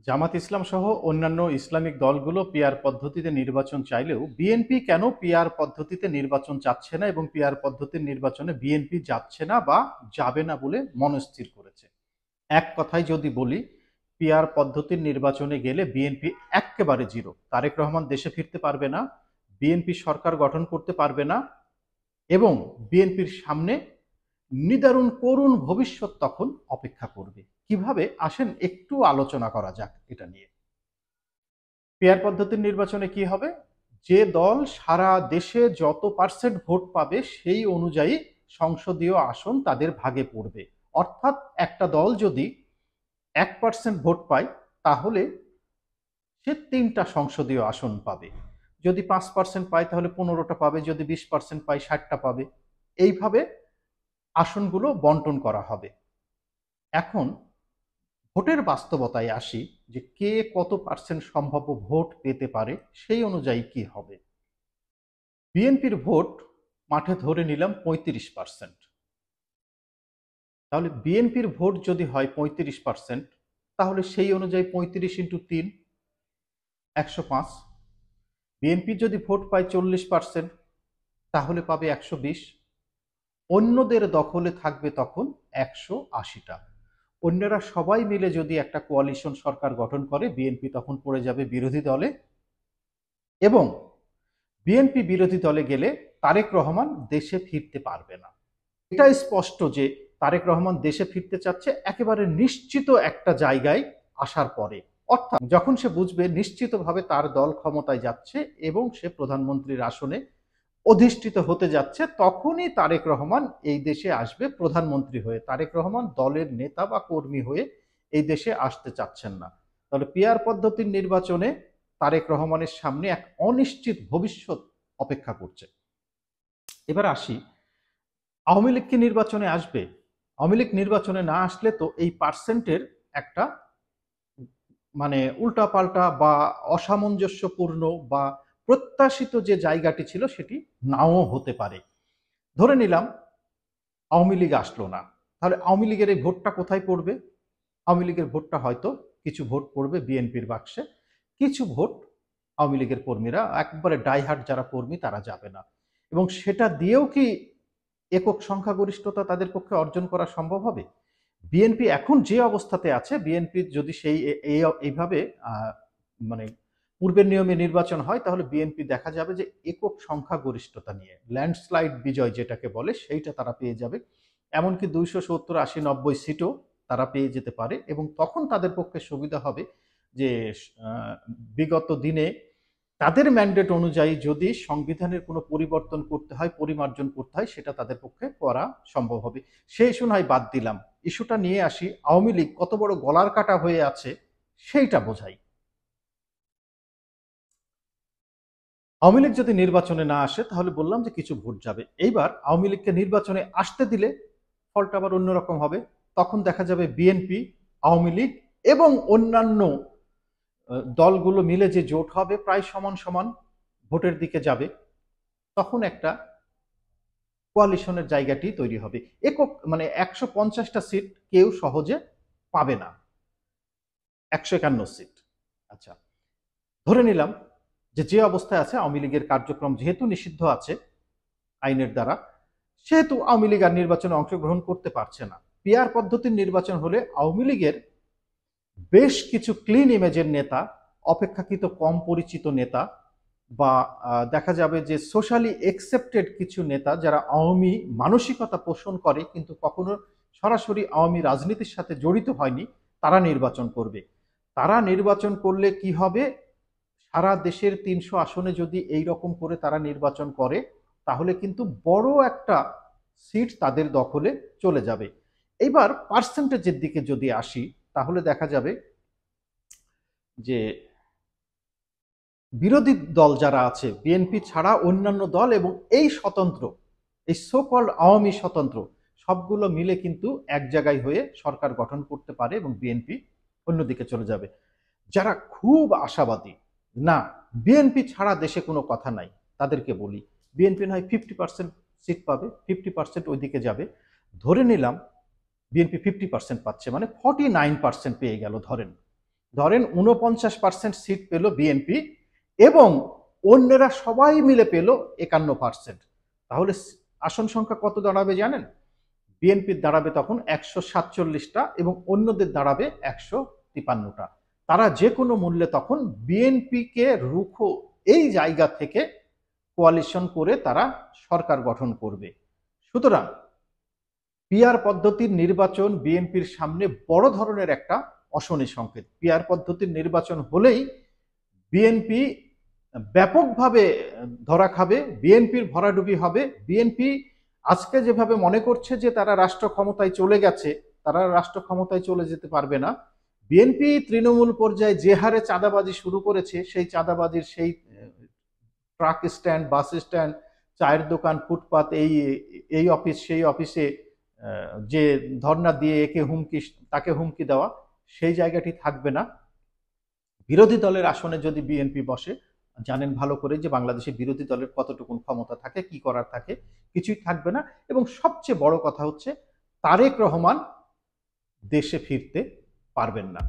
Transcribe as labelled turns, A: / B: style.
A: জামাত ইসলাম সহ অন্যান্য ইসলামিক দলগুলো পিআর পদ্ধতিতে নির্বাচন চাইলেও বিএনপি কেন পিআর পদ্ধতিতে নির্বাচন চাচ্ছে না এবং পিআর পদ্ধতির নির্বাচনে বিএনপি যাচ্ছে না বা যাবে না বলে মনস্থির করেছে। এক কথায় যদি বলি, পিআর পদ্ধতির নির্বাচনে গেলে বিএনপি একেবারে জিরো। তারেক রহমান দেশে ফিরতে পারবে না, বিএনপি সরকার গঠন করতে পারবে না এবং বিএনপির সামনে নিদারুণ করুণ ভবিষ্যৎ তখন অপেক্ষা করবে। কিভাবে আসেন একটু আলোচনা করা যাক এটা নিয়ে। পেয়ার পদ্ধতির নির্বাচনে কি হবে? যে দল সারা দেশে যত পার্সেন্ট ভোট পাবে সেই অনুযায়ী সংসদীয় আসন তাদের ভাগে পড়বে। অর্থাৎ একটা দল যদি 1% ভোট পায় তাহলে সে 3টা সংসদীয় আসন পাবে। যদি 5% পায় তাহলে 15টা পাবে, যদি 20% পায় 60টা পাবে। এইভাবে আসনগুলো বন্টন করা হবে। এখন ভোটের বাস্তবতায় আসি, যে কে কত পার্সেন্ট সম্ভাব্য ভোট পেতে পারে সেই অনুযায়ী কি হবে। বিএনপির ভোট মাঠে ধরে নিলাম 35%। তাহলে বিএনপির ভোট যদি হয় 35%, তাহলে সেই অনুযায়ী 35 ইন্টু 3 105। বিএনপির যদি ভোট পায় 40%, তাহলে পাবে 120। অন্যদের দখলে থাকবে তখন 180টা। অন্যরা সবাই মিলে যদি একটা কোয়ালিশন সরকার গঠন করে, বিএনপি তখন পড়ে যাবে বিরোধী দলে এবং বিএনপি বিরোধী দলে গেলে তারেক রহমান দেশে ফিরতে পারবে না। এটা স্পষ্ট যে তারেক রহমান দেশে ফিরতে চাচ্ছে একেবারে নিশ্চিত একটা জায়গায় আসার পরে, অর্থাৎ যখন সে বুঝবে নিশ্চিতভাবে তার দল ক্ষমতায় যাচ্ছে এবং সে প্রধানমন্ত্রীর আসনে অধিষ্ঠিত হতে যাচ্ছে, তখনই তারেক রহমান এই দেশে আসবে প্রধানমন্ত্রী হয়ে। তারেক রহমান দলের নেতা বা কর্মী হয়ে এই দেশে আসতে চাচ্ছেন না। তাহলে পিআর পদ্ধতির নির্বাচনে তারেক রহমানের সামনে এক অনিশ্চিত ভবিষ্যৎ অপেক্ষা করছে। এবার আসি, আওয়ামী লীগ কি নির্বাচনে আসবে? আওয়ামী লীগ নির্বাচনে না আসলে তো এই পার্সেন্টের একটা মানে উল্টাপাল্টা বা অসামঞ্জস্যপূর্ণ বা প্রত্যাশিত যে জায়গাটি ছিল সেটি নাও হতে পারে। ধরে নিলাম আওয়ামী লীগ আসলো না, তাহলে আওয়ামী লীগের এই ভোটটা কোথায় পড়বে? আওয়ামী লীগের ভোটটা হয়তো কিছু ভোট পড়বে বিএনপির বাক্সে, কিছু ভোট আওয়ামী লীগের কর্মীরা, একবারে ডাইহার্ট যারা কর্মী তারা যাবে না। এবং সেটা দিয়েও কি একক সংখ্যাগরিষ্ঠতা তাদের পক্ষে অর্জন করা সম্ভব হবে? বিএনপি এখন যে অবস্থাতে আছে, বিএনপি যদি সেই এইভাবে মানে পূর্বের নিয়মে নির্বাচন হয়, তাহলে বিএনপি দেখা যাবে যে একক সংখ্যাগরিষ্ঠতা নিয়ে ল্যান্ডস্লাইড বিজয় যেটাকে বলে সেইটা তারা পেয়ে যাবে। এমনকি 270, 80, 90 সিটও তারা পেয়ে যেতে পারে এবং তখন তাদের পক্ষে সুবিধা হবে যে বিগত দিনে তাদের ম্যান্ডেট অনুযায়ী যদি সংবিধানের কোনো পরিবর্তন করতে হয়, পরিমার্জন করতে হয়, সেটা তাদের পক্ষে করা সম্ভব হবে। সেই ইস্যু নয় বাদ দিলাম, ইস্যুটা নিয়ে আসি, আওয়ামী লীগ কত বড় গলার কাটা হয়ে আছে সেইটা বোঝাই। আওয়ামী লীগ যদি নির্বাচনে না আসে তাহলে বললাম যে কিছু ভোট যাবে। এইবার আওয়ামী লীগকে নির্বাচনে আসতে দিলে ফলটা আবার অন্যরকম হবে। তখন দেখা যাবে বিএনপি, আওয়ামী লীগ এবং অন্যান্য দলগুলো মিলে যে জোট হবে প্রায় সমান সমান ভোটের দিকে যাবে। তখন একটা কোয়ালিশনের জায়গাটি তৈরি হবে। একক মানে 150টা সিট কেউ সহজে পাবে না, 151 সিট। আচ্ছা, ধরে নিলাম যে যে অবস্থায় আছে আওয়ামী লীগের কার্যক্রম যেহেতু নিষিদ্ধ আছে আইনের দ্বারা, সেহেতু আওয়ামী লীগ আর নির্বাচনে অংশগ্রহণ করতে পারছে না। পিআর পদ্ধতির নির্বাচন হলে আওয়ামী লীগের বেশ কিছু ক্লিন ইমেজের নেতা, অপেক্ষাকৃত কম পরিচিত নেতা বা দেখা যাবে যে সোশ্যালি একসেপ্টেড কিছু নেতা যারা আওয়ামী মানসিকতা পোষণ করে কিন্তু কখনো সরাসরি আওয়ামী রাজনীতির সাথে জড়িত হয়নি, তারা নির্বাচন করবে। তারা নির্বাচন করলে কি হবে? সারা দেশের 300 আসনে যদি এই রকম করে তারা নির্বাচন করে, তাহলে কিন্তু বড় একটা সিট তাদের দখলে চলে যাবে। এবার পার্সেন্টেজের দিকে যদি আসি, তাহলে দেখা যাবে যে বিরোধী দল যারা আছে, বিএনপি ছাড়া অন্যান্য দল এবং এই স্বতন্ত্র, এই সোকল্ড আওয়ামী স্বতন্ত্র, সবগুলো মিলে কিন্তু এক জায়গায় হয়ে সরকার গঠন করতে পারে এবং বিএনপি অন্যদিকে চলে যাবে। যারা খুব আশাবাদী, না বিএনপি ছাড়া দেশে কোনো কথা নাই, তাদেরকে বলি বিএনপি নয় 50% সিট পাবে, 50% ওইদিকে যাবে। ধরে নিলাম বিএনপি 50% পাচ্ছে, মানে 49% পেয়ে গেল ধরেন। ধরেন 49% সিট পেল বিএনপি এবং অন্যরা সবাই মিলে পেল 51%, তাহলে আসন সংখ্যা কত দাঁড়াবে জানেন? বিএনপির দাঁড়াবে তখন 147টা এবং অন্যদের দাঁড়াবে 153টা। তারা যে কোনো মূল্যে তখন বিএনপিকে রুখো এই জায়গা থেকে কোয়ালিশন করে তারা সরকার গঠন করবে। সুতরাং পিআর পদ্ধতির নির্বাচন বিএনপির সামনে বড় ধরনের একটা অশনি সংকেত। পিআর পদ্ধতির নির্বাচন হলেই বিএনপি ব্যাপকভাবে ধরা খাবে, বিএনপির ভরাডুবি হবে। বিএনপি আজকে যেভাবে মনে করছে যে তারা রাষ্ট্র ক্ষমতায় চলে গেছে, তারা রাষ্ট্র ক্ষমতায় চলে যেতে পারবে না। বিএনপি তৃণমূল পর্যায়ে যে হারে চাঁদাবাজি শুরু করেছে, সেই চাঁদাবাজির সেই ট্রাক স্ট্যান্ড, বাস স্ট্যান্ড, চায়ের দোকান, ফুটপাত, এই অফিস সেই অফিসে যে ধর্ণা দিয়ে একে হুমকি তাকে হুমকি দেওয়া, সেই জায়গাটি থাকবে না। বিরোধী দলের আসনে যদি বিএনপি বসে, জানেন ভালো করে যে বাংলাদেশে বিরোধী দলের কতটুকুন ক্ষমতা থাকে, কি করার থাকে, কিছুই থাকবে না। এবং সবচেয়ে বড় কথা হচ্ছে তারেক রহমান দেশে ফিরতে পারবেন না।